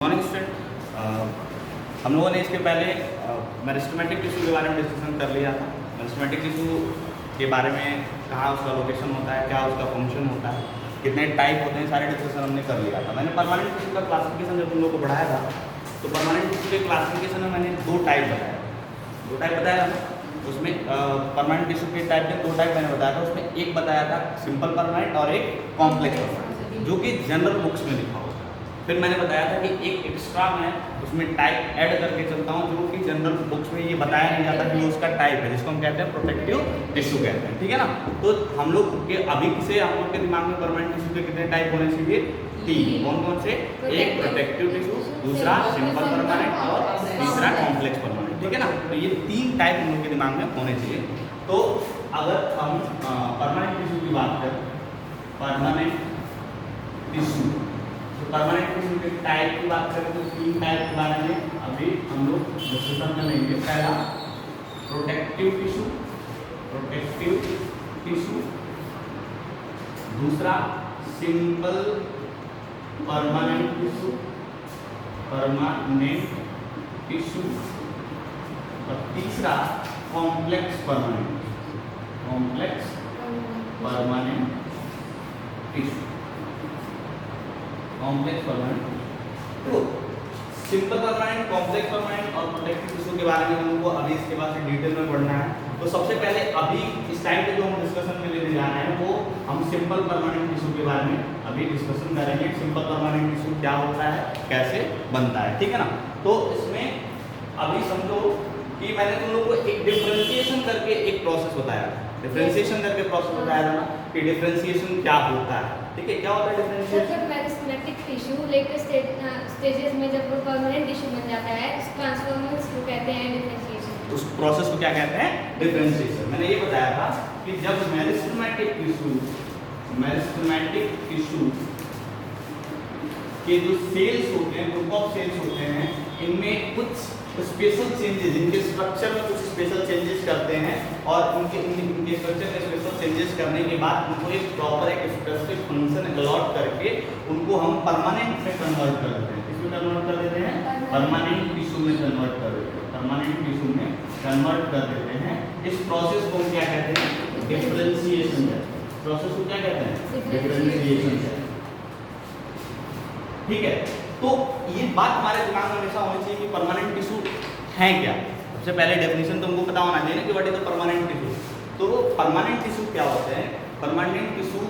Morning student, हम लोगों ने इसके पहले मेरिस्टेमेटिक टिश्यू के बारे में डिस्कशन कर लिया था। मेरिस्टेमेटिक टिश्यू के बारे में कहाँ उसका लोकेशन होता है, क्या उसका फंक्शन होता है, कितने टाइप होते हैं, सारे डिस्कशन हमने कर लिया था। मैंने परमानेंट टिश्यू का क्लासिफिकेशन जब तुम लोग को पढ़ाया था तो परमानेंट टिश्यू के क्लासिफिकेशन में मैंने दो टाइप बताया था। उसमें परमानेंट टिश्यू के टाइप में दो टाइप मैंने बताया था। उसमें एक बताया था सिंपल परमानेंट और एक कॉम्प्लेक्स परमानेंट, जो कि जनरल बुक्स में लिखा होगा। फिर मैंने बताया था कि एक एक्स्ट्रा मैं उसमें टाइप ऐड करके चलता हूँ, जो कि जनरल बुक्स में ये बताया नहीं जाता कि उसका टाइप है, जिसको हम कहते हैं प्रोटेक्टिव टिश्यू कहते हैं। ठीक है ना। तो हम लोग के अभी से हम लोग के दिमाग में परमानेंट टिश्यू के कितने टाइप होने चाहिए? तीन। कौन कौन से? एक प्रोटेक्टिव टिश्यू, दूसरा सिंपल परमानेंट और तीसरा कॉम्प्लेक्स परमानेंट। ठीक है ना। तो ये तीन टाइप हम लोग के दिमाग में होने चाहिए। तो अगर हम परमानेंट टिश्यू की बात करें, परमानेंट टिश्यू, परमानेंट टिश्यू के टाइप की बात करें तो तीन टाइप के बारे में अभी हम लोग डिस्कशन करेंगे। पहला प्रोटेक्टिव टिश्यू, दूसरा सिंपल परमानेंट टिश्यू और तीसरा complex permanent tissue. Complex permanent, तो सिंपल परमानेंट, कॉम्प्लेक्स परमानेंट और प्रोटेक्टिव टिश्यू के बारे में हम लोग को अभी इसके बाद से डिटेल में पढ़ना है। तो सबसे पहले अभी इस टाइम पे जो हम डिस्कशन में लेने जा रहे हैं वो हम सिंपल परमानेंट टिश्यू के बारे में अभी डिस्कशन करेंगे। सिंपल परमानेंट टिश्यू क्या होता है, कैसे बनता है। ठीक है ना। तो इसमें अभी समझो कि मैंने तुम लोग को एक डिफरेंशिएशन करके एक प्रोसेस बताया था। डिफरेंशिएशन करके प्रोसेस बताया था ना कि डिफरेंशिएशन क्या होता है। ठीक है, क्या होता है differentiation? Meristematic tissue later stages में जब वो परमानेंट टिश्यू बन जाता है, उस ट्रांसफॉर्मेशन को कहते हैं डिफरेंशिएशन। उस प्रोसेस को क्या कहते हैं? डिफरेंशिएशन। मैंने ये बताया था कि जब मेरिस्टेमेटिक टिश्यू के जो सेल्स होते हैं, ग्रुप ऑफ सेल्स होते हैं, इनमें कुछ स्पेशल चेंजेस, इनके स्ट्रक्चर में कुछ स्पेशल चेंजेस करते हैं और इनके स्ट्रक्चर में स्पेशल चेंजेस करने के बाद उनको एक प्रॉपर एक स्पेसिफिक फंक्शन अलॉट करके उनको हम परमानेंट में कन्वर्ट कर देते हैं। किसमें कन्वर्ट कर देते हैं? परमानेंट टिश्यू में कन्वर्ट कर देते हैं। परमानेंट टिश्यू में कन्वर्ट कर देते हैं। इस प्रोसेस को क्या कहते हैं? डिफरेंशिएशन। प्रोसेस को क्या कहते हैं? डिफरेंशिएशन। ठीक है। तो ये बात हमारे दिमाग में हमेशा होनी चाहिए कि परमानेंट टिश्यू है क्या। सबसे पहले डेफिनेशन तुमको पता होना चाहिए ना कि what is the permanent tissue. तो परमानेंट टिश्यू क्या होते हैं? Permanent tissue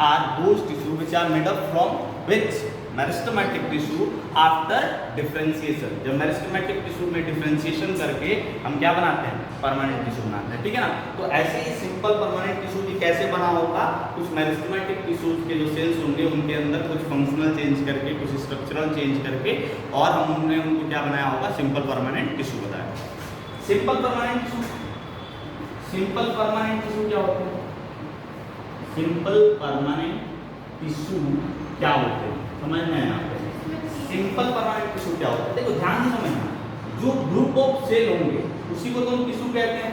are those tissue which are made up from which meristematic tissue after differentiation. जब मेरिस्टेमेटिक टिश्यू में डिफरेंशिएशन करके हम क्या बनाते हैं? परमानेंट टिश्यू बनाते हैं। ठीक है ना। तो ऐसे ही सिंपल परमानेंट टिश्यू भी कैसे बना होगा? कुछ मेरिस्टेमेटिक टिश्यूज के जो सेल्स होंगे उनके अंदर कुछ फंक्शनल चेंज करके, कुछ स्ट्रक्चरल चेंज करके, और हमने उनको क्या बनाया होगा? सिंपल परमानेंट टिश्यू बताया। सिंपल परमानेंट टिश्यू क्या होते हैं? सिंपल परमानेंट टिश्यू क्या होते हैं समझ में आना चाहिए। सिंपल परमानेंट टिश्यू क्या होता है? देखो ध्यान से समझना। जो ग्रुप ऑफ सेल होंगे उसी को तो हम टिश्यू कहते हैं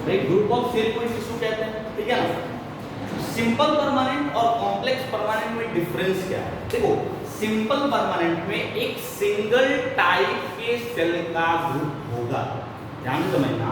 भाई। ग्रुप ऑफ सेल को टिश्यू कहते हैं। ठीक है ना। सिंपल परमानेंट और कॉम्प्लेक्स परमानेंट में डिफरेंस क्या है? देखो सिंपल परमानेंट में एक सिंगल टाइप के सेल का ग्रुप होगा। ध्यान से समझना।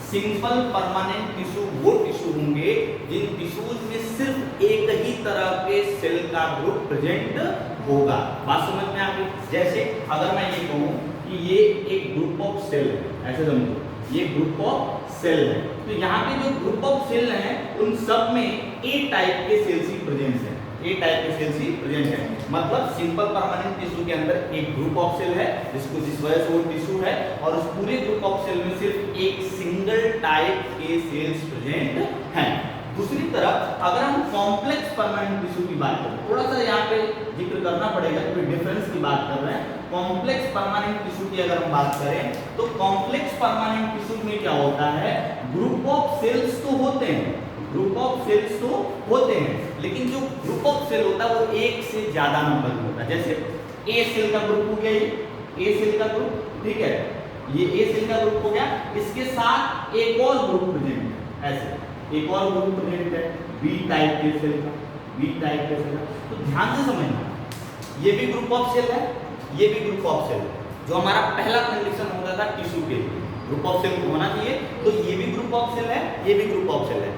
सिंपल परमानेंट टिश्यू वो टिश्यू होंगे जिन टिश्यूज में सिर्फ एक ही तरह के सेल का ग्रुप प्रेजेंट होगा। बात समझ में आ गई? जैसे अगर मैं ये कहूं कि ये एक ग्रुप ऑफ सेल है, ऐसे समझो ये ग्रुप ऑफ सेल है, तो यहाँ पे जो ग्रुप ऑफ सेल हैं उन सब में ए टाइप के सेल्स ही प्रेजेंट है। ए टाइप के सेल्स ही प्रेजेंट है। मतलब सिंपल परमानेंट टिश्यू के अंदर एक ग्रुप ऑफ सेल है जिस वजह से वो टिश्यू है, और उस पूरे ग्रुप ऑफ सेल में सिर्फ एक सिंगल टाइप के सेल्स प्रेजेंट हैं। दूसरी तरफ अगर हम कॉम्प्लेक्स परमानेंट टिश्यू की बात करें, थोड़ा सा यहाँ पे जिक्र करना पड़ेगा क्योंकि डिफरेंस की बात कर रहे हैं। कॉम्प्लेक्स परमानेंट टिश्यू की अगर हम बात करें तो कॉम्प्लेक्स परमानेंट टिश्यू में क्या होता है? ग्रुप ऑफ सेल्स तो होते हैं, लेकिन जो ग्रुप ऑफ सेल होता है वो एक से ज्यादा नंबर में होता है। जैसे ए सेल का ग्रुप हो गया, ये ए सेल का ग्रुप, ठीक है, ये ए सेल का ग्रुप हो गया, इसके साथ एक और ग्रुप प्रेजेंट है, ऐसे एक और ग्रुप प्रेजेंट है बी टाइप के सेल का। तो ध्यान से समझना, ये भी ग्रुप ऑफ सेल है ये भी ग्रुप ऑफ सेल है। जो हमारा पहला कंडीशन होता था टिश्यू के लिए, ग्रुप ऑफ सेल होना चाहिए, तो ये भी ग्रुप ऑफ सेल है, ये भी ग्रुप ऑफ सेल है।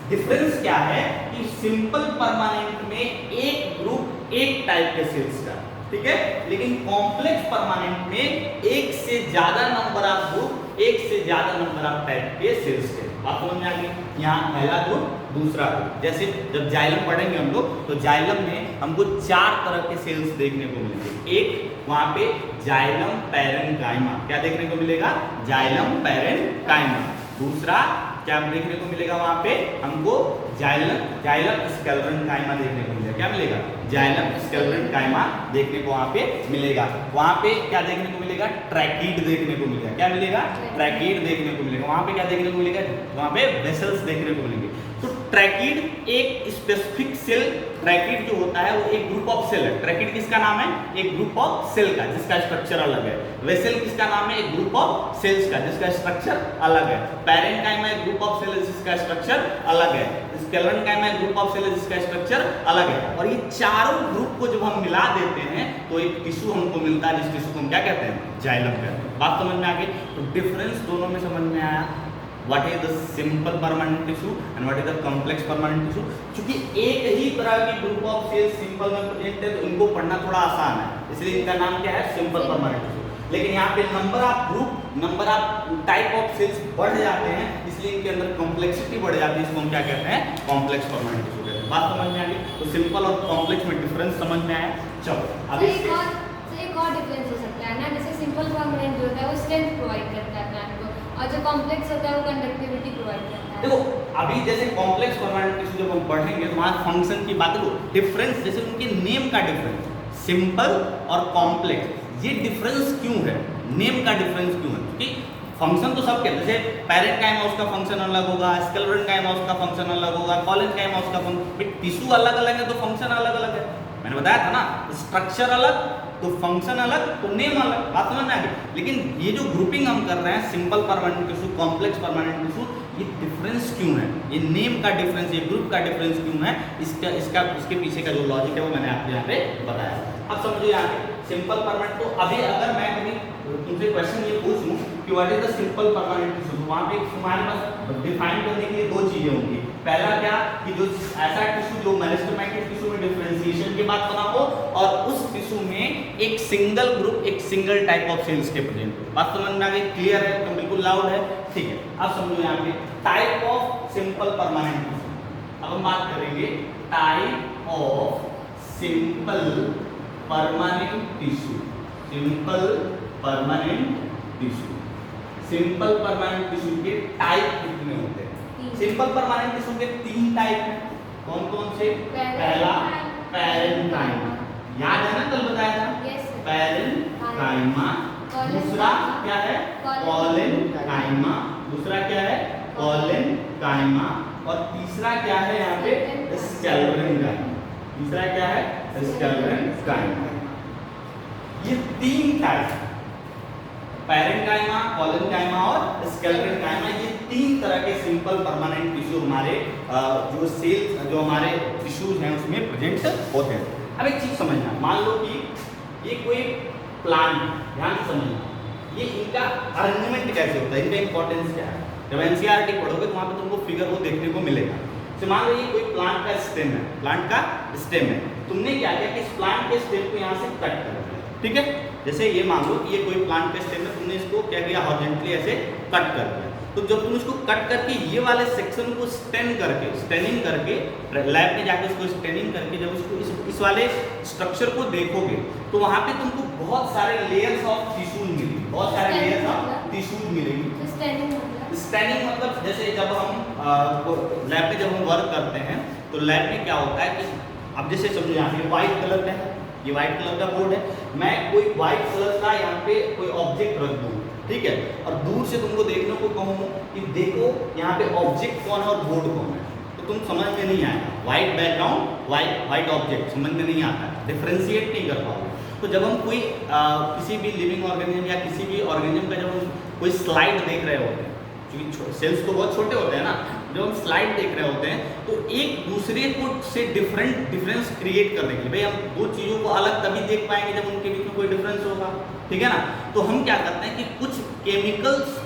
डिफरेंस क्या है कि सिंपल परमानेंट में एक ग्रुप एक टाइप के सेल्स का, ठीक है, लेकिन कॉम्प्लेक्स परमानेंट में एक से ज्यादा नंबर ऑफ ग्रुप, एक से ज्यादा नंबर ऑफ टाइप के सेल्स के। बात समझ में आ गई? यहाँ पहला ग्रुप, दूसरा ग्रुप। जैसे जब जाइलम पढ़ेंगे हम लोग, तो जाइलम में हमको 4 तरह के सेल्स देखने को मिलेंगे। एक वहां पे जाइलम पैरेन्काइमा, क्या देखने को मिलेगा? Xylem parenchyma. दूसरा क्या देखने को मिलेगा? वहां पे हमको जाइलम स्केलेरेन्काइमा देखने को मिलेगा। क्या मिलेगा? जाइलम स्केलेरेन्काइमा देखने को वहां पे मिलेगा। वहां पे क्या देखने को मिलेगा? ट्रैकीड देखने को मिलेगा। क्या मिलेगा? ट्रैकीड देखने को मिलेगा। वहां पे क्या देखने को मिलेगा? वहां पे वेसल्स देखने को मिलेंगे। तो ट्रैकीड एक स्पेसिफिक सेल, ट्रैकीड जो होता है वो एक ग्रुप ऑफ सेल है। ट्रैकीड किसका नाम है? एक ग्रुप ऑफ सेल का जिसका स्ट्रक्चर अलग है। वेसल किसका नाम है? एक ग्रुप ऑफ सेल्स का जिसका स्ट्रक्चर अलग है। पैरेन्काइमा एक ग्रुप ऑफ सेल है जिसका स्ट्रक्चर अलग है। स्केलेरेन्काइमा एक ग्रुप ऑफ सेल है जिसका स्ट्रक्चर अलग है। और ये चारों ग्रुप को जब हम मिला देते हैं तो एक टिश्यू हमको मिलता है, जिस टिश्यू को हम क्या कहते हैं? जाइलम कहते हैं। बात समझ में आ गई? तो डिफरेंस दोनों में समझ में आया। What is the simple permanent tissue and what is the complex permanent tissue? क्योंकि एक ही तरह की ग्रुप ऑफ सेल्स सिंपल में प्रेजेंट है तो इनको पढ़ना थोड़ा आसान है, इसलिए इनका नाम क्या है? Simple permanent tissue. लेकिन यहाँ पे number of group, number of type of cells बढ़ जाते हैं, इसलिए इनके अंदर कॉम्प्लेक्सिटी बढ़ जाती है, इसको हम क्या कहते हैं? कॉम्प्लेक्स परमानेंट टिश्यू कहते हैं। बात समझ में आ गई? तो सिंपल और कॉम्प्लेक्स में डिफरेंस समझ में आया। चलो अब एक और डिफरेंस हो सकता है ना, जैसे सिंपल परमानेंट जो होता है वो स्ट्रेंथ प्रोवाइड करता है प्लांट को, और जो कॉम्प्लेक्स होता है वो कंडक्टिविटी प्रोवाइड करता है। देखो अभी जैसे कॉम्प्लेक्स परमानेंट टिश्यू जब हम पढ़ेंगे तो वहाँ फंक्शन की बात करो, डिफरेंस जैसे उनके नेम का डिफरेंस, सिंपल और कॉम्प्लेक्स, ये डिफरेंस क्यों है? नेम का डिफरेंस क्यों है? क्योंकि फंक्शन तो सबके, जैसे पैरेन्काइमा उसका फंक्शन अलग होगा, स्केलेरेन्काइमा उसका फंक्शन अलग होगा, कोलेन्काइमा उसका फंक्शन, टिश्यू अलग अलग है तो फंक्शन अलग अलग है। मैंने बताया था ना, स्ट्रक्चर अलग तो फंक्शन अलग तो नेम अलग। बात समझ में आ गई? लेकिन ये जो ग्रुपिंग हम कर रहे हैं, simple permanent tissue, complex permanent tissue, ये डिफरेंस क्यों है? ये नेम का डिफरेंस, ये ग्रुप का डिफरेंस क्यों है? इसके पीछे का जो लॉजिक है वो मैंने आपको यहाँ पे बताया। अब समझो यहाँ पे सिंपल परमानेंट, तो अभी अगर मैं कभी तुमसे क्वेश्चन ये पूछूं कि what is the simple permanent tissue, तो वहाँ पे तुम्हारे पास डिफाइन करने के लिए 2 चीजें होंगी। पहला क्या कि जो ऐसा टिश्यू जो मेरिस्टेमेटिक टिश्यू में डिफरेंशिएशन के बाद बना हो और उस टिश्यू में एक सिंगल ग्रुप, एक सिंगल टाइप ऑफ सेल्स के प्रेजेंट हो। बात समझ में आ गई? क्लियर है? तो बिल्कुल लाउड है, ठीक है। अब समझो यहाँ पे type of simple permanent tissue. अब हम बात करेंगे type of simple permanent tissue. Simple permanent tissue, simple permanent tissue के टाइप कितने होते हैं? सिंपल परमानेंट टिश्यू के 3 टाइप हैं। कौन कौन से? पहला पैरेन्काइमा, याद है ना, कल बताया था, पैरेन्काइमा। दूसरा क्या है? कोलेन्काइमा। दूसरा क्या है? कोलेन्काइमा। और तीसरा क्या है यहाँ पे? स्केलेरेन्काइमा। तीसरा क्या है? स्केलेरेन्काइमा। ये 3 टाइप, पैरेन्काइमा, कोलेन्काइमा और स्केलेरेन्काइमा, ये 3 तरह के सिंपल परमानेंट टिश्यू हमारे जो सेल्स, जो हमारे टिश्यूज हैं उसमें प्रेजेंट होते हैं। अब एक चीज समझना, मान लो कि ये कोई प्लांट, ध्यान से समझना, ये इनका अरेंजमेंट कैसे होता है, इनका इंपॉर्टेंस क्या है। जब एनसीईआरटी पढ़ोगे तो वहाँ पे तुमको फिगर वो देखने को मिलेगा। तो मान लो ये कोई प्लांट का स्टेम है, प्लांट का स्टेम है, तुमने क्या किया कि इस प्लांट के स्टेम को यहाँ से कट कर दिया, ठीक है। जैसे ये मान लो कि ये कोई प्लांट का स्टेम है, तुमने इसको क्या किया? हॉरिजॉन्टली ऐसे कट कर दिया। तो जब तुम इसको कट करके ये वाले सेक्शन को स्टेनिंग करके लैब में जाके उसको स्टेनिंग करके जब उसको इस वाले स्ट्रक्चर को देखोगे तो वहाँ पे तुमको बहुत सारे लेयर्स ऑफ टिश्यूज मिलेंगे, बहुत सारे लेयर्स ऑफ टिश्यूज मिलेंगी। स्टेनिंग मतलब जैसे जब हम लैब में जब हम वर्क करते हैं तो लैब में क्या होता है कि अब जैसे समझो यहाँ पे व्हाइट कलर का है, ये व्हाइट कलर का बोर्ड है, मैं कोई व्हाइट कलर का यहाँ पे कोई ऑब्जेक्ट रख दूँ, ठीक है, और दूर से तुमको देखने को कहूँ कि देखो यहाँ पे ऑब्जेक्ट कौन है और बोर्ड कौन है, तो तुम समझ में नहीं आएगा। व्हाइट बैकग्राउंड, व्हाइट ऑब्जेक्ट समझ में नहीं आता है, डिफ्रेंशिएट नहीं कर पाओगे। तो जब हम कोई किसी भी लिविंग ऑर्गेनिज्म या किसी भी ऑर्गेनिज्म का जब हम कोई स्लाइड देख रहे होते हैं, क्योंकि सेल्स तो बहुत छोटे होते हैं ना, जब हम स्लाइड देख रहे होते हैं तो एक दूसरे को से डिफरेंस क्रिएट करने के लिए, भाई हम दो चीज़ों को अलग तभी देख पाएंगे जब उनके बीच में कोई डिफरेंस होगा, ठीक है ना। तो हम क्या करते हैं कि कुछ केमिकल्स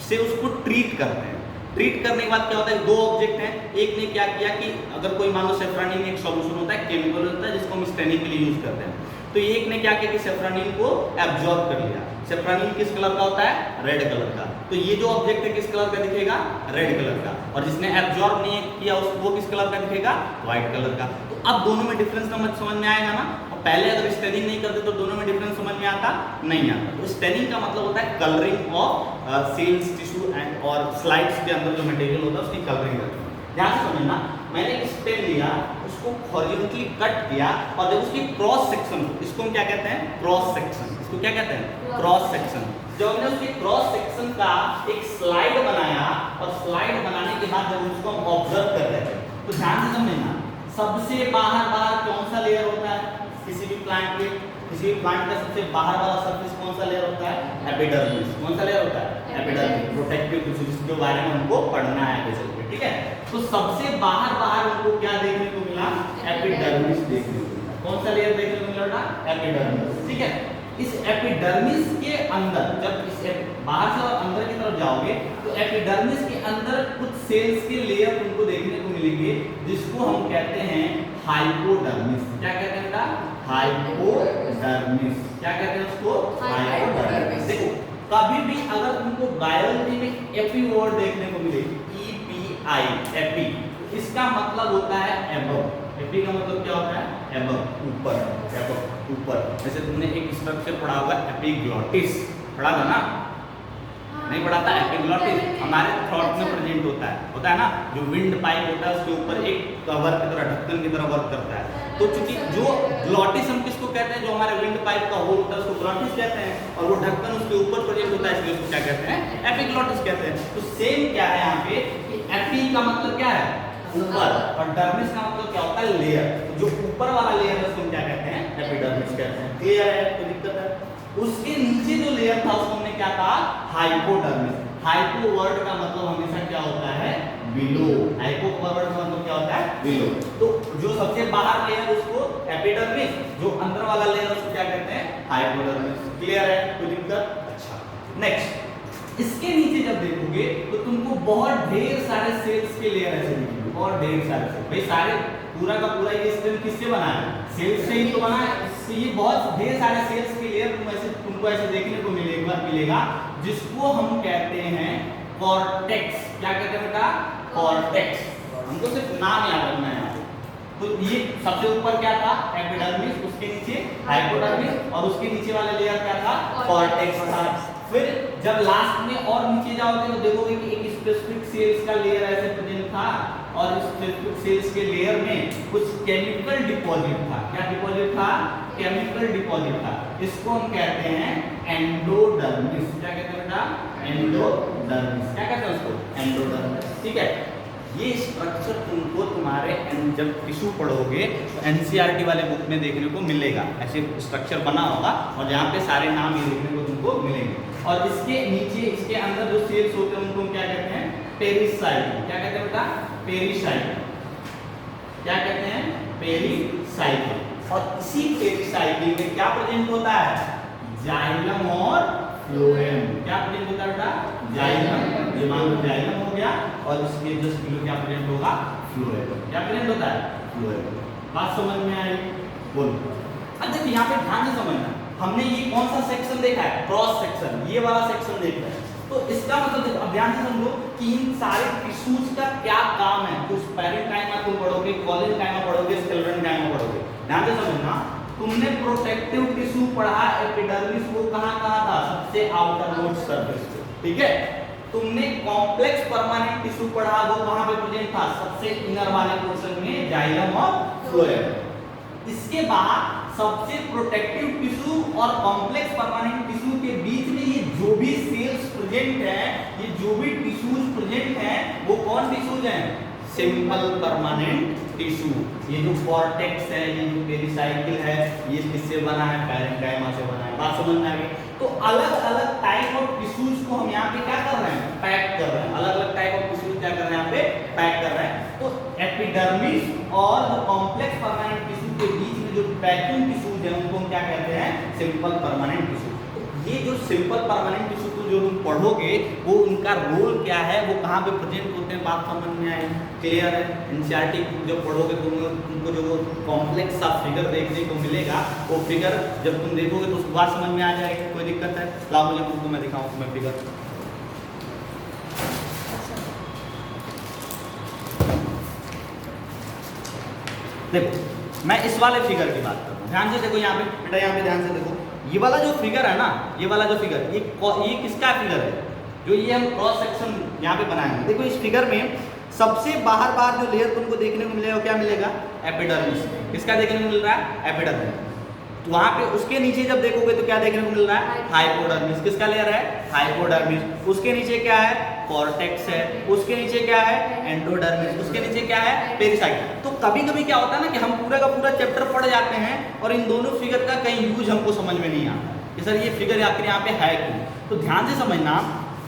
से उसको ट्रीट करते हैं। ट्रीट करने के बाद क्या होता है, दो ऑब्जेक्ट हैं, एक ने क्या किया कि अगर कोई मान लो सेफ्रानिन एक सॉल्यूशन होता है, केमिकल होता है जिसको हम स्टेनिंग के लिए यूज करते हैं, तो एक ने क्या किया कि सेफ्रानिन को एब्जॉर्ब कर लिया। सेफ्रानिन किस कलर का होता है, रेड कलर का, तो ये जो ऑब्जेक्ट है किस कलर का दिखेगा, रेड कलर का, और जिसने एब्जॉर्ब नहीं किया वो किस कलर का दिखेगा, व्हाइट कलर का। तो अब दोनों में डिफरेंस समझ में आएगा ना। और पहले अगर स्टेनिंग नहीं करते तो दोनों में डिफरेंस समझ में आता नहीं आता। तो स्टेनिंग का मतलब होता है colouring of cells tissue and और स्लाइड्स के अंदर जो मटेरियल होता है उसकी कलरिंग करते हैं। ध्यान से समझना, मैंने एक स्टेन लिया, उसको हॉरिजॉन्टली कट किया, और जब उसकी क्रॉस सेक्शन, इसको हम क्या कहते हैं, क्रॉस सेक्शन, इसको क्या कहते हैं, क्रॉस सेक्शन। जब हमने उसके क्रॉस सेक्शन का एक स्लाइड बनाया, और स्लाइड बनाने के बाद जब उसको हम ऑब्जर्व कर रहे थे, तो ध्यान से समझना, सबसे बाहर कौन सा लेयर होता है किसी भी प्लांट के, किसी भी प्लांट का सबसे बाहर वाला सरफेस कौन सा लेयर होता है, एपिडर्मिस। कौन सा लेयर होता है, एपिडर्मिस, प्रोटेक्टिव टिश्यू, जिसके बारे में हमको पढ़ना है आगे चल के, ठीक है। तो सबसे बाहर उनको क्या देखने को मिला, एपिडर्मिस देखने को मिला। कौन सा लेयर देखने को मिला, एपिडर्मिस, ठीक है। इस एपिडर्मिस के अंदर, जब इस बाहर से और अंदर की तरफ जाओगे तो एपिडर्मिस के अंदर कुछ सेल्स के लेयर तुमको देखने को मिलेंगे, जिसको हम कहते हैं हाइपोडर्मिस। क्या कहते हैं बेटा, हाइपोडर्मिस। क्या कहते हैं उसको, हाइपोडर्मिस। देखो कभी भी अगर तुमको बायोलॉजी में एपी वर्ड देखने को मिले, EPI, एपी, इसका मतलब होता है एबव। एपी का मतलब क्या होता है, एबव, ऊपर, एबव, ऊपर। जैसे तुमने एक स्ट्रक्चर पढ़ा होगा एपिग्लॉटिस, पढ़ा था ना, नहीं पढ़ा था, एपिग्लॉटिस हमारे थ्रोट में प्रेजेंट होता है ना, जो विंड पाइप होता है उसके ऊपर एक कवर की तरह, ढक्कन की तरह वर्क करता है। तो चूंकि जो ग्लॉटिस हम किसको कहते हैं, जो हमारे विंड पाइप का होल होता है उसको ग्लॉटिस कहते हैं, और वो ढक्कन उसके ऊपर प्रेजेंट होता है, इसलिए उसको क्या कहते हैं, एपिग्लॉटिस कहते हैं। तो सेम क्या है यहाँ पे, एपी का मतलब क्या है, ऊपर, और डर्मिस का मतलब क्या होता है, लेयर। तो जो ऊपर वाला लेयर है उसको क्या कहते हैं, एपिडर्मिस कहते हैं। क्लियर है, कोई दिक्कत है। उसके नीचे जो लेयर था उसको हमने क्या कहा, हाइपोडर्मिस। हाइपो वर्ड का मतलब हमेशा क्या होता है, बिलो। हाइपो वर्ड का मतलब क्या होता है, बिलो। तो जो सबसे बाहर लेयर उसको एपिडर्मिस, जो अंदर वाला लेयर उसको क्या कहते हैं, हाइपोडर्मिस। क्लियर है, कोई दिक्कत। अच्छा, नेक्स्ट, इसके नीचे जब देखोगे तो तुमको बहुत ढेर सारे सेल्स के लेयर ऐसे दिखेंगे, बहुत ढेर सारे सेल्स। भाई सारे पूरा का पूरा ये स्टेम किससे बना है, सेल्स से ही तो बना है। इससे ये बहुत ढेर सारे सेल्स के लेयर तुमको ऐसे देखने को मिलेगा, जिसको हम कहते हैं कॉर्टेक्स। क्या कहते हैं बेटा, कॉर्टेक्स। हमको सिर्फ नाम याद रखना है। तो ये सबसे ऊपर क्या था, एपिडर्मिस, उसके नीचे हाइपोडर्मिस, और उसके नीचे वाले लेयर क्या था, कॉर्टेक्स था। फिर जब लास्ट में और नीचे जाओगे तो देखोगे कि एक स्पेसिफिक सेल्स का लेयर ऐसे प्रेजेंट था, और इस स्पेसिफिक सेल्स के लेयर में कुछ केमिकल डिपॉजिट था। क्या डिपॉजिट था, केमिकल डिपॉजिट था। इसको हम कहते हैं एंडोडर्मिस। क्या कहते हैं बेटा, एंडोडर्मिस। क्या कहते हैं उसको, एंडोडर्मिस, ठीक है। ये स्ट्रक्चर तुमको तुम्हारे जब टिश्यू पढ़ोगे तो एनसीईआरटी वाले बुक में देखने को मिलेगा, ऐसे स्ट्रक्चर बना होगा, और जहाँ पे सारे नाम ये देखने को तुमको मिलेंगे। और इसके नीचे, इसके अंदर जो सेल्स होते हैं उनको हम क्या कहते हैं, पेरिसाइकिल। क्या कहते हैं बेटा, पेरिसाइकिल। क्या कहते हैं, पेरिसाइकिल। और इसी पेरिसाइकिल में क्या प्रेजेंट होता है, जाइलम और फ्लोएम। क्या प्रेजेंट होता है बेटा, जाइलम। ये मान लो जाइलम हो गया, और इसके जस्ट बिलो क्या प्रेजेंट होगा, फ्लोएम। क्या प्रेजेंट होता है, फ्लोएम। बात समझ में आई, बोलो। अब देखिए यहाँ पे ध्यान से समझना, हमने ये कौन सा सेक्शन देखा है, क्रॉस सेक्शन, ये वाला सेक्शन देख रहे हैं। तो इसका मतलब देखो, अब ध्यान से समझो कि इन सारे टिश्यूज का क्या काम है। तो पैरेंकाइमा तुम पढ़ोगे, कोलेनकाइमा पढ़ोगे, स्क्लेरेनकाइमा पढ़ोगे। ध्यान से समझना, तुमने प्रोटेक्टिव टिश्यू पढ़ा, एपिडर्मिस, वो कहाँ था, सबसे आउटर मोस्ट सरफेस पे, ठीक है। तुमने कॉम्प्लेक्स परमानेंट टिश्यू पढ़ा, वो कहाँ पे प्रेजेंट था, सबसे इनर वाले पोर्शन में, जाइलम और फ्लोएम। इसके बाद सबसे प्रोटेक्टिव टिश्यू और कॉम्प्लेक्स परमानेंट टिश्यू के बीच में ये जो भी सेल्स प्रेजेंट हैं, ये जो भी टिश्यूज प्रेजेंट हैं, वो कौन टिश्यूज हैं, सिंपल परमानेंट टिश्यू। ये जो कॉर्टेक्स है, ये जो पेरिसाइकिल है, ये किससे बना है, पैरेंकाइमा से बना है। बात समझ में आ गई। तो अलग अलग टाइप ऑफ टिश्यूज को हम यहाँ पे क्या कर रहे हैं, पैक कर रहे हैं। अलग अलग टाइप ऑफ टिश्यूज क्या कर रहे हैं यहाँ पे पैक कर रहा है। तो एपिडर्मिस और जो कॉम्प्लेक्स परमानेंट टिश्यू के बीच में जो पैकिंग टिश्यूज है उनको हम क्या कहते हैं? Simple permanent tissue. ये जो सिंपल परमानेंट टिश्यू को जो तुम पढ़ोगे वो उनका रोल क्या है, वो कहाँ पे प्रेजेंट होते हैं, बात समझ में आई? क्लियर है? एनसीईआरटी जब पढ़ोगे तो तुमको जो वो कॉम्प्लेक्स सा फिगर देखने को मिलेगा, वो फिगर जब तुम देखोगे तो उसकी बात समझ में आ जाएगी। कोई दिक्कत है? लाओ मुझे तुमको मैं दिखाऊँ तुम्हें फिगर। देखो मैं इस वाले फिगर की बात कर रहा हूँ, ध्यान से देखो यहाँ पे बेटा, यहाँ पे ध्यान से देखो। ये वाला जो फिगर है ना, ये वाला जो फिगर, ये किसका फिगर है? जो ये हम क्रॉस सेक्शन यहाँ पे बनाएंगे। देखो इस फिगर में सबसे बाहर जो लेयर तुमको देखने को मिलेगा, क्या मिलेगा? एपिडर्मिस। किसका देखने को मिल रहा है? एपिडर्मिस। तो वहाँ पे उसके नीचे जब देखोगे तो क्या देखने को मिल रहा है? हाइपोडर्मिस। किसका लेयर है? हाइपोडर्मिस। उसके नीचे क्या है? कॉर्टेक्स है। उसके नीचे क्या है? एंडोडर्मिस। उसके नीचे क्या है? पेरिसाइकिल। तो कभी कभी क्या होता है ना कि हम पूरा का पूरा चैप्टर पढ़ जाते हैं और इन दोनों फिगर का कहीं यूज हमको समझ में नहीं आता कि सर ये फिगर आखिर यहाँ पे है क्यों। तो ध्यान से समझना,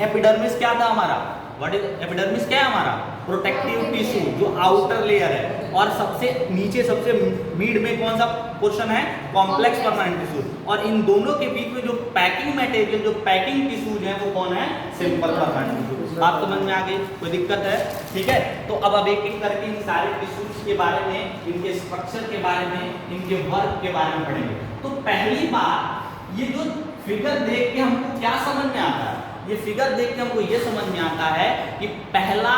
एपिडर्मिस क्या था हमारा? What is epidermis? क्या है हमारा? प्रोटेक्टिव टिश्यू जो आउटर लेयर है, और सबसे नीचे सबसे मिड में कौन सा पोर्शन है? Complex permanent tissue. और इन दोनों के बीच में जो पैकिंग मटेरियल, जो पैकिंग टिश्यूज हैं वो कौन है? Simple permanent tissue. बात समझ में आ गई? कोई दिक्कत है? ठीक है, तो अब एक एक करके इन सारे टिश्यूज के बारे में, इनके स्ट्रक्चर के बारे में, इनके वर्क के बारे में पढ़ेंगे। तो पहली बात, ये जो फिगर देख के हमको क्या समझ में आता है? ये फिगर देख के हमको ये समझ में आता है कि पहला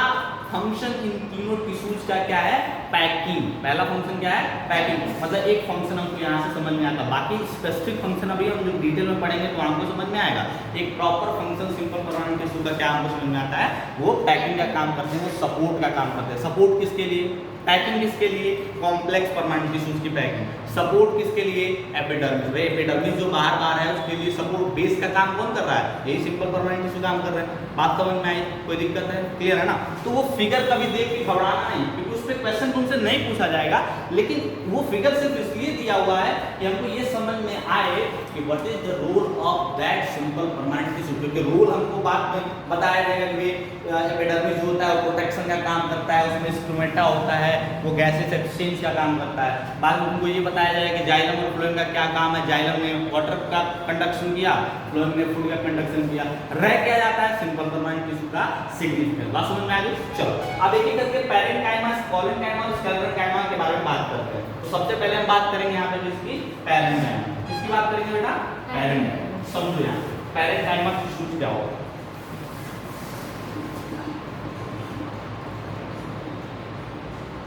फंक्शन इन तीनों टिश्यूज का क्या है? पैकिंग। पहला फंक्शन क्या है? पैकिंग। मतलब एक फंक्शन हमको यहाँ से समझ में आता है, बाकी स्पेसिफिक फंक्शन अभी हम जो डिटेल में पढ़ेंगे तो हमको समझ में आएगा। एक proper function simple permanent tissue का क्या हमको समझ में आता है? वो पैकिंग का काम करते हैं, वो सपोर्ट का काम करते हैं। सपोर्ट किसके लिए? पैकिंग किसके लिए? कॉम्प्लेक्स परमानेंट टिश्यूज की पैकिंग। सपोर्ट किसके लिए? एपिडर्मिस। भाई एपिडर्मिस जो बाहर है उसके लिए सपोर्ट, बेस का काम कौन कर रहा है? यही सिंपल परमानेंट टिश्यू काम कर रहा है। बात समझ में आई? कोई दिक्कत है? क्लियर है ना? तो वो फिगर कभी देख के घबराना नहीं, क्योंकि उस पर क्वेश्चन तुमसे नहीं पूछा जाएगा, लेकिन वो फिगर सिर्फ इसलिए दिया हुआ है कि हमको ये समझ में आए कि what is the role of that simple permanent tissue. क्योंकि रोल हमको बाद में बताया जाएगा कि एपिडर्मिस जो होता है वो प्रोटेक्शन का काम करता है, उसमें स्टोमेटा होता है, वो गैसेस एक्सचेंज का काम करता है। बाद में उनको ये बताया जाएगा कि जाइलम और फ्लोएम का क्या काम है। जाइलम ने वाटर का कंडक्शन किया, फ्लोएम ने फूड का कंडक्शन किया। रह क्या जाता है? सिंपल परमानेंट टिश्यू का सिग्निफिकेंस। बात समझ में आ गई? चलो अब एक एक करके पैरेन्काइमा, स्क्लेरेन्काइमा और स्क्लेरोकाइमा के बारे में बात करते हैं। तो सबसे पहले हम बात करेंगे यहाँ पे किसकी? पैरेन्काइमा। किसकी बात करेंगे बेटा? पैरेन्काइमा। समझो यहाँ पैरेन्काइमा टिश्यूज क्या होगा।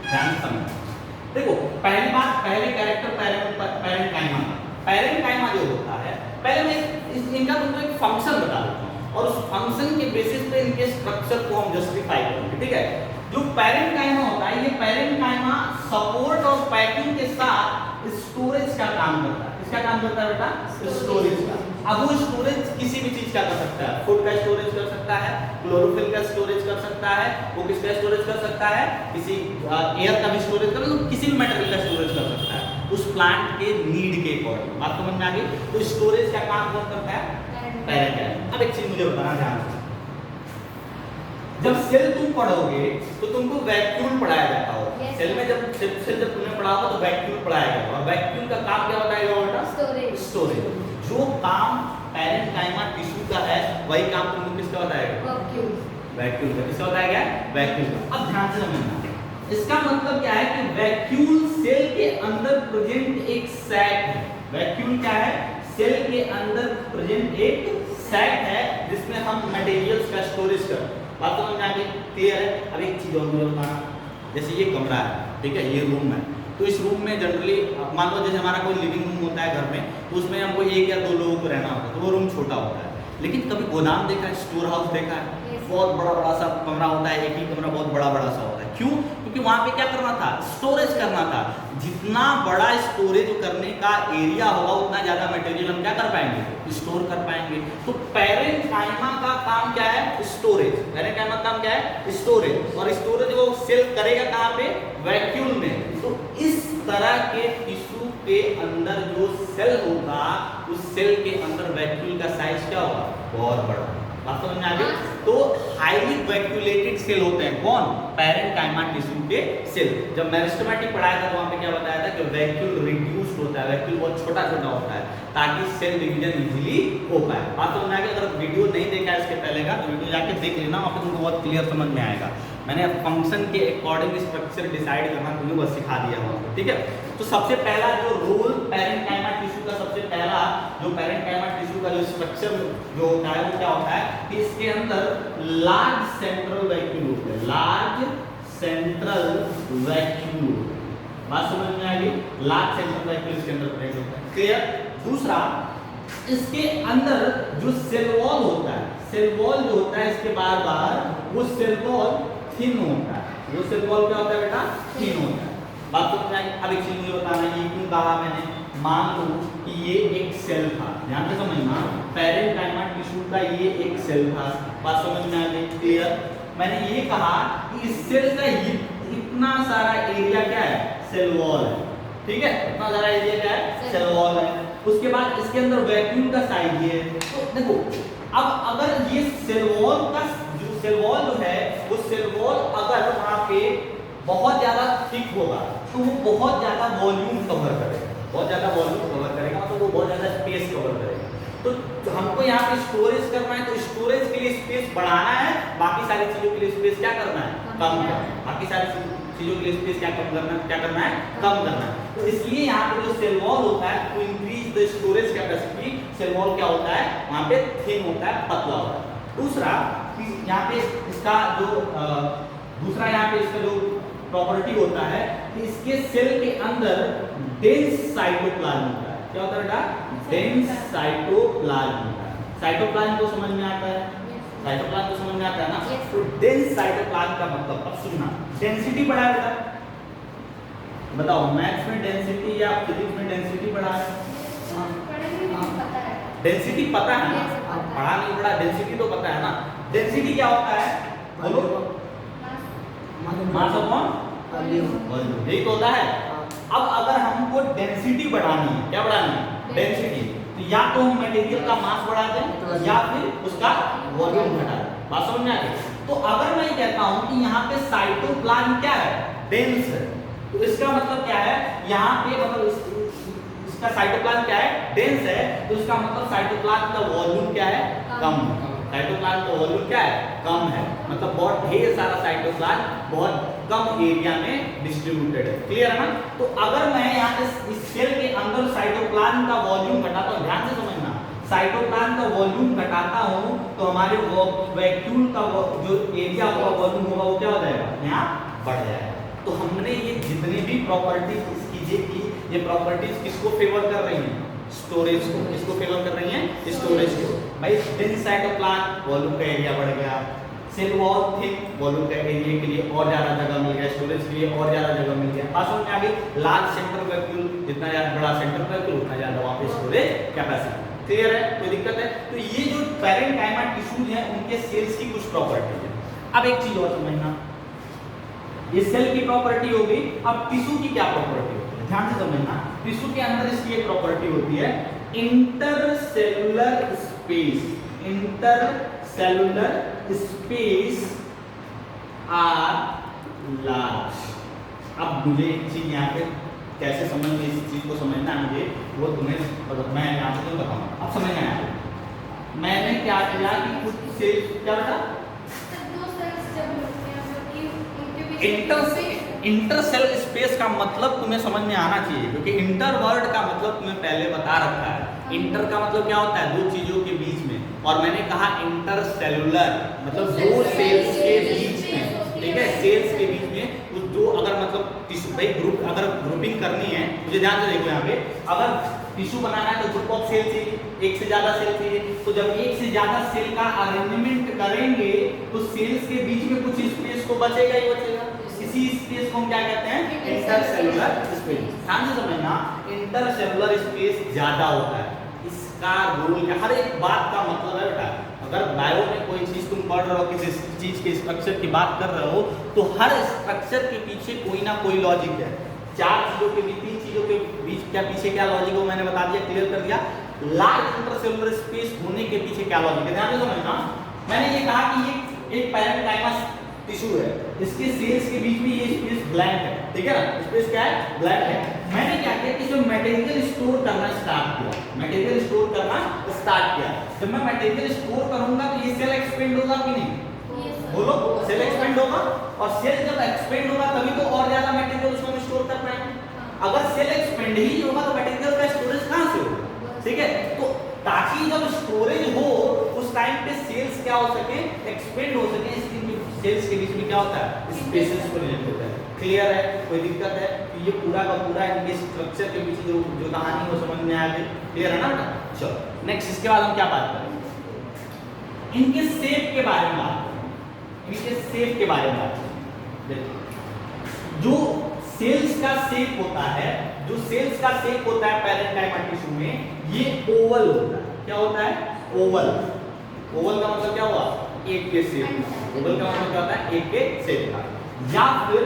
ध्यान समझ। देखो पहली बात, पहले कैरेक्टर पैरेन्काइमा। पैरेन्काइमा जो होता है, पहले मैं इनका तुमको एक फंक्शन बता देता हूँ और उस फंक्शन के बेसिस पे इनके स्ट्रक्चर को हम जस्टिफाई करेंगे। ठीक है, जो पैरेन्काइमा होता है, ये पैरेन्काइमा सपोर्ट और पैकिंग के साथ स्टोरेज का काम करता है। किसका काम करता है बेटा? स्टोरेज का। अब वो स्टोरेज किसी भी चीज का कर सकता है, फूड का स्टोरेज कर सकता है, क्लोरोफिल का स्टोरेज कर सकता है, वो किसका स्टोरेज कर सकता है? किसी एयर का भी स्टोरेज कर, मतलब किसी भी मटेरियल का स्टोरेज कर सकता है उस प्लांट के नीड के अकॉर्डिंग। बात समझ में आ गई? तो स्टोरेज का काम कौन करता है? पैरेन्काइमा। अब एक चीज मुझे बताना ध्यान से, जब सेल तुम पढ़ोगे तो तुमको वैक्यूल पढ़ाया जाता होगा। सेल में जब तुमने पढ़ा होगा तो वैक्यूल पढ़ाया जाएगा, और वैक्यूल का काम क्या बताएगा बेटा? स्टोरेज। स्टोरेज। जो काम पैरेन्काइमा टिश्यू का है वही काम तुमको किसका बताएगा? वैक्यूल का। किसका बताएगा? वैक्यूल का। अब ध्यान से समझना, इसका मतलब क्या है कि वैक्यूल सेल के अंदर प्रेजेंट एक सैक है। वैक्यूल क्या है? सेल के अंदर प्रेजेंट एक सैक है जिसमें हम मटेरियल्स का स्टोरेज करते हैं। बात समझ में आ गई? क्लियर है? अब एक चीज और मुझे बताना, जैसे ये कमरा है, ठीक है, ये रूम है, तो इस रूम में जनरली मान लो जैसे हमारा कोई लिविंग रूम होता है घर में, तो उसमें हमको एक या दो लोगों को रहना होता है, तो वो रूम छोटा होता है। लेकिन कभी गोदाम देखा है, स्टोर हाउस देखा है, बहुत बड़ा बड़ा सा कमरा होता है, एक ही कमरा बहुत बड़ा बड़ा सा होता है। क्यों? क्योंकि वहां पे क्या करना था? स्टोरेज करना था। जितना बड़ा स्टोरेज करने का एरिया होगा उतना ज्यादा मटेरियल हम क्या कर पाएंगे? स्टोर कर पाएंगे। तो पैरेन्काइमा का काम क्या है? स्टोरेज। पैरेन्काइमा का काम क्या है? स्टोरेज। और स्टोरेज वो सेल करेगा कहाँ पे? वैक्यूल में। तो इस तरह के टिश्यू के अंदर जो सेल होगा, उस सेल के अंदर वैक्यूल का साइज क्या होगा? बहुत बड़ा। बात समझ में आ गई? तो हाईली वैक्यूलेटेड सेल होते हैं कौन? पैरेन्काइमा टिश्यू के सेल। जब मेरिस्टेमेटिक पढ़ाया था तो वहां पे क्या बताया था कि वैक्यूल रिड्यूस्ड होता है, वैक्यूल बहुत छोटा छोटा होता है ताकि सेल डिवीजन इजीली हो पाए। बात समझ में आ गई? अगर वीडियो नहीं देखा है इसके पहले का तो वीडियो जाके देख लेना और फिर तुमको बहुत क्लियर समझ में आएगा। मैंने फंक्शन के अकॉर्डिंग स्ट्रक्चर डिसाइड करना तुम्हें बस सिखा दिया वहां पर, ठीक है? तो सबसे पहला जो रोल पैरेन्काइमा टिश्यू का, सबसे पहला जो पैरेन्काइमा टिश्यू का जो स्ट्रक्चर जो होता है वो क्या होता है कि इसके अंदर लार्ज सेंट्रल वैक्यूल होता है, लार्ज सेंट्रल वैक्यूल। बात समझ में आ गई? लार्ज सेंट्रल वैक्यूल इसके अंदर प्रेजेंट होता है, क्लियर? दूसरा, इसके अंदर जो सेल वॉल होता है, सेल वॉल जो होता है इसके बार बार वो सेल वॉल थिन होता है। वो सेल वॉल क्या होता है बेटा? थिन होता है। बात समझ में आई? अब एक चीज मुझे बताना, ये क्यों कहा मैंने? मान लो कि ये एक सेल था, ध्यान से समझना, पैरेन्काइमा टिश्यू का ये एक सेल था। बात समझ में आ गई? क्लियर? मैंने ये कहा कि इस सेल का इतना सारा एरिया क्या है? सेल वॉल है, ठीक है? इतना सारा एरिया क्या है? सेल वॉल है। उसके बाद इसके अंदर वैक्यूल का साइज ये है। तो देखो, अब अगर ये सेल वॉल का जो सेल वॉल जो है वो सेल वॉल अगर वहां पे बहुत ज्यादा थिक होगा तो वो बहुत ज्यादा वॉल्यूम कवर करेगा, बहुत ज्यादा वॉल्यूम कवर करेगा, मतलब वो बहुत ज्यादा स्पेस कवर करेगा। तो हमको यहाँ पे स्टोरेज करना है, तो स्टोरेज के लिए स्पेस बढ़ाना है, बाकी सारी चीजों के लिए स्पेस क्या करना है? कम करना है। बाकी सारी चीजों के लिए स्पेस क्या कम करना है? क्या करना है? कम करना है। तो इसलिए यहाँ पे जो सेल वॉल होता है to increase the storage capacity, cell wall क्या होता है? वहाँ पे थिन होता है, पतला होता है। दूसरा, यहाँ पे इसका जो दूसरा यहाँ पे इसका जो प्रॉपर्टी होता है कि इसके सेल के अंदर डेंस साइटोप्लाज्म होता है। क्या होता है बेटा? डेंस साइटोप्लाज्म होता है। साइटोप्लाज्म को समझ में आता है? साइटोप्लाज्म को समझ में आता है ना? तो डेंस साइटोप्लाज्म का मतलब, अब सुनना, डेंसिटी बढ़ा है बेटा, बताओ मैथ्स में डेंसिटी या फिजिक्स में डेंसिटी बढ़ा है? डेंसिटी पता है ना? पढ़ा नहीं पढ़ा, डेंसिटी तो पता है ना? डेंसिटी क्या होता है? बोलो। मास अपॉन वॉल्यूम, यही तो होता है। अब अगर हमको डेंसिटी बढ़ानी है, क्या बढ़ानी है? डेंसिटी, तो या तो हम मटेरियल का मास बढ़ा दें या फिर उसका वॉल्यूम घटा दें। बात समझ में आ गई? तो अगर मैं कहता हूं कि यहाँ पे साइटोप्लाज्म क्या है? डेंस है, तो इसका मतलब क्या है? यहाँ पे मतलब इसका साइटोप्लाज्म क्या है? डेंस है, तो इसका मतलब साइटोप्लाज्म का वॉल्यूम क्या है? कम है। साइटोप्लाज्म का वॉल्यूम क्या है? कम है, मतलब बहुत ढेर सारा साइटोप्लाज्म बहुत कम एरिया में डिस्ट्रीब्यूटेड है। क्लियर है ना? तो अगर मैं यहाँ पे इस सेल के अंदर साइटोप्लाज्म का वॉल्यूम घटाता हूँ, ध्यान से समझना, साइटोप्लाज्म का वॉल्यूम घटाता हूँ तो हमारे वैक्यूल का जो एरिया होगा, वॉल्यूम होगा, वो क्या हो जाएगा? यहाँ बढ़ जाएगा। तो हमने ये जितने भी प्रॉपर्टीज इसकी की, ये प्रॉपर्टीज किसको फेवर कर रही हैं? स्टोरेज को। किसको फेवर कर रही हैं? स्टोरेज को। भाई डेंस साइटोप्लाज्म, वॉल्यूम का एरिया बढ़ गया, सेल वॉल थिक, वॉल्यूम का एरिया के लिए और ज्यादा जगह मिल गया, स्टोरेज के लिए और ज्यादा जगह मिल गया। बात समझ में आ गई? लार्ज सेंट्रल वैक्यूल, जितना ज्यादा बड़ा सेंट्रल वैक्यूल उतना ज्यादा वहां पे स्टोरेज कैपेसिटी। क्लियर है? कोई दिक्कत है? तो ये जो पैरेन्काइमा टिश्यूज हैं उनके सेल्स की कुछ प्रॉपर्टी है। अब एक चीज और समझना, ये सेल की प्रॉपर्टी होगी, अब टिश्यू की क्या प्रॉपर्टी होती है? ध्यान से समझना, टिश्यू के अंदर इसकी एक प्रॉपर्टी होती है intercellular space. Intercellular space are large. अब मुझे एक चीज यहाँ पे कैसे समझनी, इस चीज को समझना है मुझे, वो तुम्हें मतलब मैं यहाँ से बताऊंगा। अब समझ में आया? मैंने क्या किया कि कुछ सेल क्या बेटा? इंटरसेल स्पेस का मतलब तुम्हें समझ में आना चाहिए, क्योंकि इंटर वर्ड का मतलब तुम्हें पहले बता रखा है। इंटर का मतलब क्या होता है? दो चीजों के बीच में, और मैंने कहा इंटरसेलुलर मतलब दो सेल्स के बीच में, ठीक है? सेल्स के बीच में जो अगर मतलब टिश्यू, भाई ग्रुप अगर ग्रुपिंग करनी है, मुझे ध्यान से देखो यहाँ पे, अगर टिश्यू बनाना है तो ग्रुप ऑफ सेल चाहिए, एक से ज्यादा सेल चाहिए। तो जब एक से ज्यादा सेल का अरेंजमेंट करेंगे तो सेल्स के बीच में कुछ स्पेस तो बचेगा ही बचेगा। इसी स्पेस को हम क्या कहते हैं? Intercellular space. ध्यान से समझना, इंटरसेलुलर स्पेस ज्यादा होता है। इसका रूल हर एक बात का मतलब है बेटा, अगर बायो में कोई चीज तुम पढ़ रहे हो, किसी चीज के स्ट्रक्चर की बात कर रहे हो, तो हर स्ट्रक्चर के पीछे कोई ना कोई लॉजिक है। चार चीजों के बीच, तीन चीजों के बीच क्या पीछे क्या लॉजिक हो मैंने बता दिया, क्लियर कर दिया। लार्ज इंटरसेलुलर स्पेस होने के पीछे क्या लॉजिक है, ध्यान से समझना। मैंने ये कहा कि ये एक पैरेन्काइमा टिश्यू है, इसके सेल्स के बीच में ये स्पेस ब्लैंक है, ठीक है ना, स्पेस क्या है, ब्लैंक है। मैंने क्या किया कि इसमें मटेरियल स्टोर करना स्टार्ट किया, मटेरियल स्टोर करना स्टार्ट किया। जब मैं मटेरियल स्टोर करूंगा तो ये सेल एक्सपेंड होगा कि नहीं, बोलो, सेल एक्सपेंड होगा, और सेल जब एक्सपेंड होगा तभी तो और ज्यादा मटेरियल उसमें स्टोर कर पाएंगे। अगर सेल एक्सपेंड ही होगा तो मटेरियल का स्टोरेज कहां से होगा, ठीक है। तो ताकि जब स्टोरेज हो उस टाइम पे सेल्स क्या हो सके, एक्सपेंड हो सके, इसके सेल्स के बीच में क्या होता है, स्पेसेस प्रेजेंट होता है। क्लियर है, कोई दिक्कत है? तो ये पूरा का पूरा इनके स्ट्रक्चर के पीछे जो कहानी वो समझ में आ गई, क्लियर है ना बेटा। चलो नेक्स्ट, इसके बाद हम क्या बात करेंगे, इनके शेप के बारे में बात करेंगे, इनके शेप के बारे में बात करेंगे। देखो जो सेल्स का शेप होता है, जो सेल्स का शेप होता है पैरेन्काइमा टिश्यू में, ये ओवल होता है। क्या होता है, ओवल। ओवल का मतलब क्या हुआ, एक के शेप। ओवल का मतलब क्या होता है, एक के शेप का। या फिर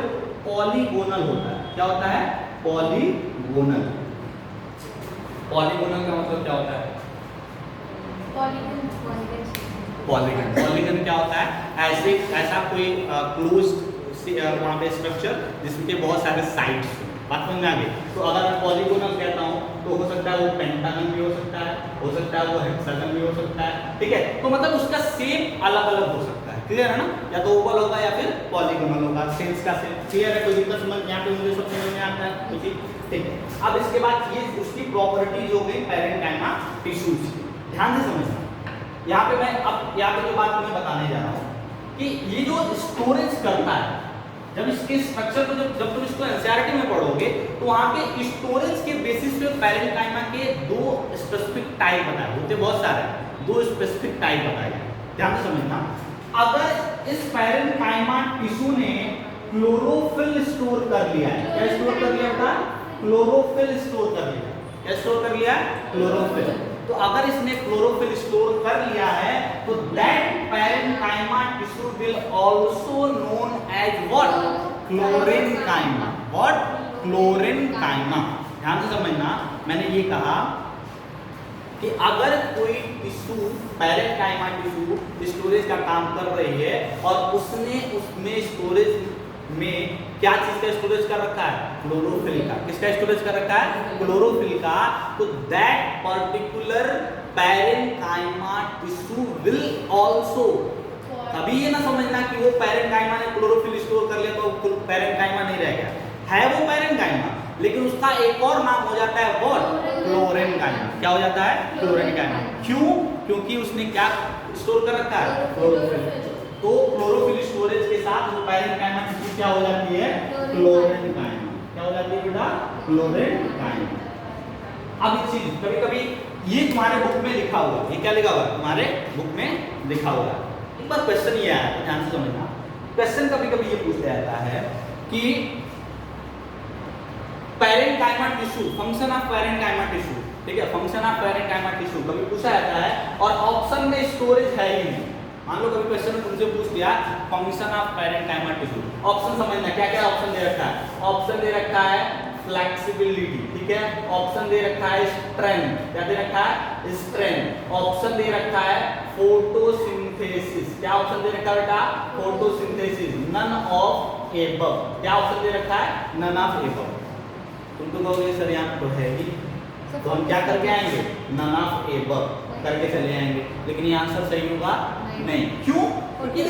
पॉलीगोनल होता है। क्या होता है, पॉलीगोनल। पॉलीगोनल का मतलब क्या होता है, पॉलीगन। पॉलीगन क्या होता है, ऐसा कोई क्लोज्ड वहाँ पे स्ट्रक्चर जिसके बहुत सारे साइड्स हो। बात समझ में आ गई। तो अगर मैं पॉलीगोनल कहता हूँ तो हो सकता है वो पेंटागन भी हो सकता है, हो सकता है वो हेक्सागन भी हो सकता है, ठीक है। तो मतलब उसका शेप अलग अलग हो सकता है, क्लियर है ना, या तो ओवल होगा या फिर पॉलीगोनल होगा। सेल्स का शेप क्लियर है, कोई दिक्कत समझ यहाँ पे मुझे सब समझ में आता है, ठीक है। अब इसके बाद ये उसकी प्रॉपर्टीज हो गई पैरेन्काइमा टिश्यूज की, ध्यान से समझना। यहाँ पे मैं अब यहाँ पे जो बात मैं बताने जा रहा हूँ कि ये जो स्टोरेज करता है, जब इसके स्ट्रक्चर को जब तुम इसको एनसीईआरटी में पढ़ोगे तो वहाँ पे स्टोरेज के बेसिस पे पैरेन्काइमा के दो स्पेसिफिक टाइप बताए होते, बहुत सारे, दो स्पेसिफिक टाइप बताए गए, ध्यान से समझना। अगर इस पैरेन्काइमा टिश्यू ने क्लोरोफिल स्टोर कर लिया है, क्या स्टोर कर लिया था, क्लोरोफिल स्टोर कर लिया, क्या स्टोर कर लिया, क्लोरोफिल। तो अगर इसने क्लोरोफिल स्टोर कर लिया है तो that parenchyma tissue will also known as what, chlorenchyma. What, chlorenchyma. ध्यान से समझना, मैंने ये कहा कि अगर कोई टिश्यू, पैरेन्काइमा टिश्यू स्टोरेज का काम कर रही है और उसने उसमें स्टोरेज में क्या चीज का स्टोरेज कर रखा है, क्लोरोफिल का। किसका स्टोरेज कर रखा है, क्लोरोफिल का। तो that particular parenchyma tissue will also, कभी ये ना समझना कि वो पैरेन्काइमा ने क्लोरोफिल स्टोर कर लिया तो पैरेन्काइमा नहीं रह गया, है वो पैरेन्काइमा, लेकिन उसका एक और नाम हो जाता है व्हाट, क्लोरेन्काइमा। क्या हो जाता है, क्लोरेन्काइमा। क्यों, क्योंकि उसने क्या स्टोर कर रखा है, क्लोरोफिल। तो क्लोरोफिल स्टोरेज के साथ वो पैरेन्काइमा टिश्यू क्या हो जाती है, क्लोरेन्काइमा। क्या हो जाती है बेटा, क्लोरेन्काइमा। अब एक चीज कभी कभी ये तुम्हारे बुक में लिखा हुआ है, ये क्या लिखा हुआ है, तुम्हारे बुक में लिखा हुआ है। एक बार क्वेश्चन ये आया तो ध्यान से समझना। क्वेश्चन कभी कभी ये पूछा जाता है कि parenchyma tissue, function of parenchyma tissue, ठीक है, फंक्शन ऑफ पैरेन्काइमा टिश्यू कभी पूछा जाता है और ऑप्शन में स्टोरेज है ही नहीं। मान लो कभी क्वेश्चन में तुमसे पूछ दिया function of parenchyma tissue, option समझना क्या क्या ऑप्शन दे रखा है। ऑप्शन दे रखा है फ्लेक्सिबिलिटी, ठीक है, ऑप्शन दे रखा है स्ट्रेंथ, क्या दे रखा है, स्ट्रेंथ। ऑप्शन दे रखा है फोटोसिंथेसिस, क्या ऑप्शन दे रखा है बेटा, फोटोसिंथेसिस। नन ऑफ एबव, क्या ऑप्शन दे रखा है, नन ऑफ एबव। तुम तो कहोगे सर यहाँ तो है ही, तो हम क्या करके आएंगे, नन ऑफ एबव करके चले आएंगे, लेकिन ये आंसर सही होगा नहीं। क्यों, क्योंकि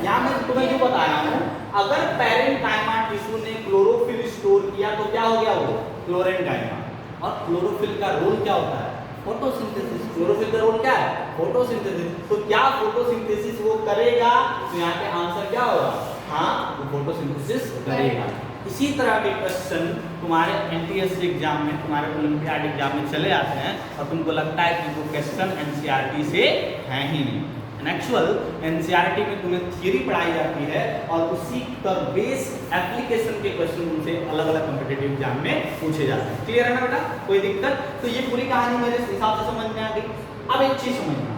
यहाँ मैं तुम्हें जो बता रहा हूँ, अगर पैरेन्काइमा टिश्यू ने क्लोरोफिल स्टोर किया तो क्या हो गया, वो क्लोरेन्काइमा। और क्लोरोफिल का रोल क्या होता है, फोटोसिंथेसिस। क्लोरोफिल का रोल क्या है, फोटोसिंथेसिस। तो क्या फोटोसिंथेसिस वो करेगा, तो यहाँ पे आंसर क्या होगा, हाँ वो फोटोसिंथेसिस करेगा। इसी तरह के क्वेश्चन तुम्हारे एमपीएससी एग्जाम में, तुम्हारे ओलंपियाड एग्जाम में चले आते हैं और तुमको लगता है कि वो क्वेश्चन एनसीईआरटी से है ही नहीं। एक्चुअल एनसीईआरटी में तुम्हें थ्योरी पढ़ाई जाती है और उसी पर बेस एप्लीकेशन के क्वेश्चन तुमसे अलग अलग कॉम्पिटिटिव एग्जाम में पूछे जाते हैं। क्लियर है ना बेटा, कोई दिक्कत। तो ये पूरी कहानी मेरे हिसाब से समझ में आ गई। अब एक चीज समझना,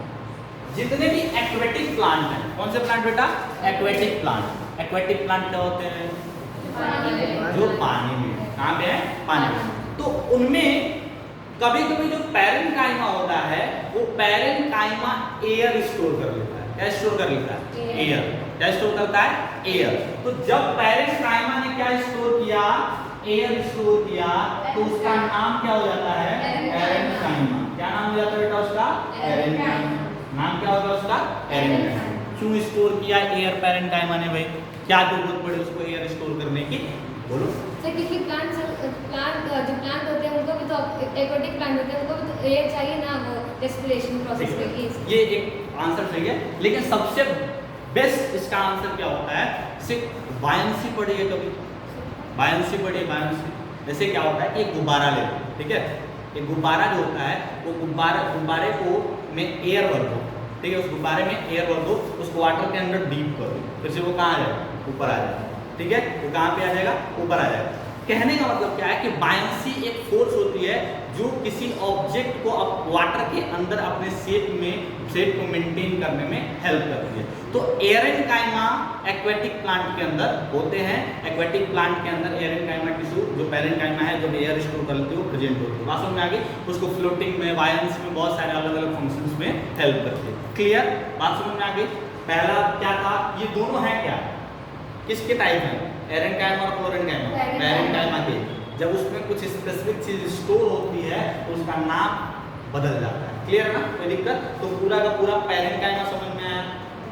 जितने भी एक्वेटिक प्लांट हैं, कौन से प्लांट बेटा, एक्वेटिक प्लांट। एक्वेटिक प्लांट क्या होते हैं, जो पानी में, कहाँ पे है, पानी में। तो उनमें कभी कभी जो पैरेन्काइमा होता है वो पैरेन्काइमा एयर स्टोर कर लेता है। क्या स्टोर कर लेता है? एयर। क्या स्टोर करता है? एयर। तो जब पैरेन्काइमा ने क्या स्टोर किया? एयर स्टोर किया, तो उसका नाम क्या हो जाता है? पैरेन्काइमा। क्या नाम हो जाता है बेटा उसका? पैरेन्काइमा। नाम क्या होगा उसका? पैरेन्काइमा। क्यों स्टोर किया एयर पैरेन्काइमा ने भाई? क्या जरूरत पड़ी उसको एयर स्टोर करने की? बोलो। सर क्योंकि प्लांट जो प्लांट होते हैं उनको भी तो एक्वाटिक प्लांट होते हैं उनको भी तो एयर चाहिए ना, वो रेस्पिरेशन प्रोसेस के लिए। ये एक आंसर सही है, लेकिन सबसे बेस्ट इसका आंसर क्या होता है? सिर्फ बायंसी पढ़ी है कभी? बायंसी पढ़ी है? बायंसी जैसे क्या होता है? एक गुब्बारा ले लो, ठीक है? एक गुब्बारा जो होता है वो गुब्बारे को में एयर भर दो, ठीक है? उस गुब्बारे में एयर भर दो, उसको वाटर के अंदर डीप कर दो, फिर से वो कहाँ आ जाएगा? ऊपर आ जाएगा, ठीक है? वो कहाँ पे आ जाएगा? ऊपर आ जाएगा। कहने का मतलब क्या है कि बायंसी एक फोर्स होती है जो किसी ऑब्जेक्ट को वाटर के अंदर अपने शेप को मेंटेन करने में हेल्प करती है। तो एरेनकाइमा एक्वेटिक प्लांट के अंदर होते हैं। एक्वेटिक प्लांट के अंदर एरेनकाइमा टिश्यू जो पैरेन्काइमा है, जब एयर स्टोर करती है वो प्रेजेंट होती है। बात समझ में आ गई? उसको फ्लोटिंग में, बायंसी में, बहुत सारे अलग अलग फंक्शंस में हेल्प करती है। क्लियर? बात समझ में आ गई? पहला क्या था? ये दोनों है क्या? किसके टाइप है? एरेनकाइमा और क्लोरेनकाइमा। पैरेन्काइमा के। जब उसमें कुछ स्पेसिफिक चीज स्टोर होती है तो उसका नाम बदल जाता है। क्लियर ना? कोई दिक्कत? तो पूरा का पूरा पैरेन्काइमा समझ में आया?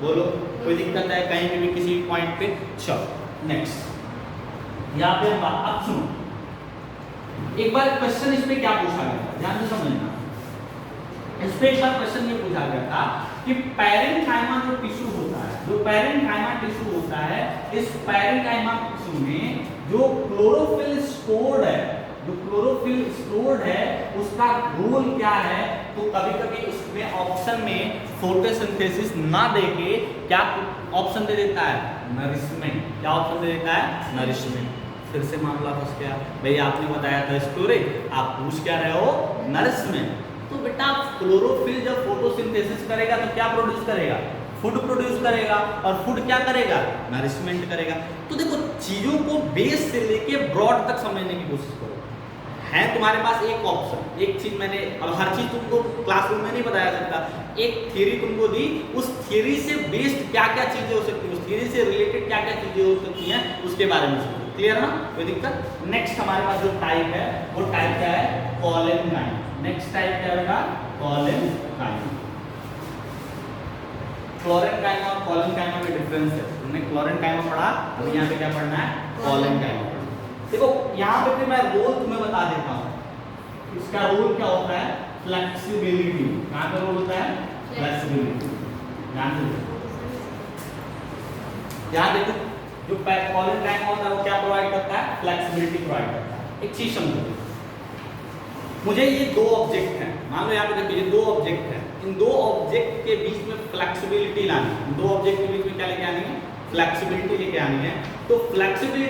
बोलो, कोई दिक्कत है कहीं पे भी किसी पॉइंट पे? चलो नेक्स्ट। यहाँ पे अब सुनो, एक बार क्वेश्चन इस पे क्या पूछा गया था, ध्यान से समझना। इस पे एक बार क्वेश्चन ये पूछा गया था कि पैरेन्काइमा जो टिश्यू होता है, जो पैरेन्काइमा टिश्यू होता है, इस पैरेन्काइमा टिश्यू में जो क्लोरोफिल स्टोर्ड है, जो क्लोरोफिल स्टोर्ड है उसका रोल क्या है? तो कभी-कभी उसमें ऑप्शन में फोटोसिंथेसिस ना देके क्या ऑप्शन दे देता है? नरिशमेंट। क्या ऑप्शन दे देता है? नरिशमेंट। फिर से मामला फंस गया भाई, आपने बताया था स्टोरेज, आप पूछ क्या रहे हो? नरिशमेंट। तो बेटा क्लोरोफिल जब फोटोसिंथेसिस करेगा तो क्या प्रोड्यूस करेगा? फूड प्रोड्यूस करेगा, और फूड क्या करेगा? नरिशमेंट करेगा। तो देखो, चीजों को बेस से लेके ब्रॉड तक समझने की कोशिश करो। है तुम्हारे पास एक ऑप्शन, एक चीज मैंने, अब हर चीज तुमको क्लासरूम में नहीं बताया सकता, एक थ्योरी तुमको दी, उस थ्योरी से बेस्ड क्या क्या चीजें हो सकती है, उस थ्योरी से रिलेटेड क्या क्या चीजें हो सकती हैं, उसके बारे में सोचो। क्लियर ना? कोई दिक्कत? नेक्स्ट हमारे पास जो टाइप है वो टाइप क्या है? कॉलेनकाइमा। नेक्स्ट टाइप क्या होगा? कॉलेनकाइमा। क्लोरेनकाइमा और कॉलेनकाइमा में डिफरेंस है। तुमने क्लोरेनकाइमा पढ़ा, अब यहाँ पे क्या पढ़ना है? कॉलेनकाइमा पढ़ना। देखो यहाँ पे मैं रोल तुम्हें बता देता हूँ। इसका रोल क्या होता है? फ्लेक्सिबिलिटी। कहाँ का रोल होता है? फ्लेक्सिबिलिटी। ध्यान से यहाँ देखो, जो कॉलेनकाइमा होता है वो क्या प्रोवाइड करता है? फ्लेक्सिबिलिटी प्रोवाइड करता है। एक चीज समझो, मुझे ये दो ऑब्जेक्ट हैं, मान लो यहाँ पे देखो ये दो ऑब्जेक्ट हैं, इन दो ऑब्जेक्ट के बीच में फ्लेक्सिबिलिटी लानी है। दो ऑब्जेक्ट के बीच में क्या लेके आनी है? फ्लेक्सिबिलिटी लेके आनी है। तो फ्लेक्सिबिलिटी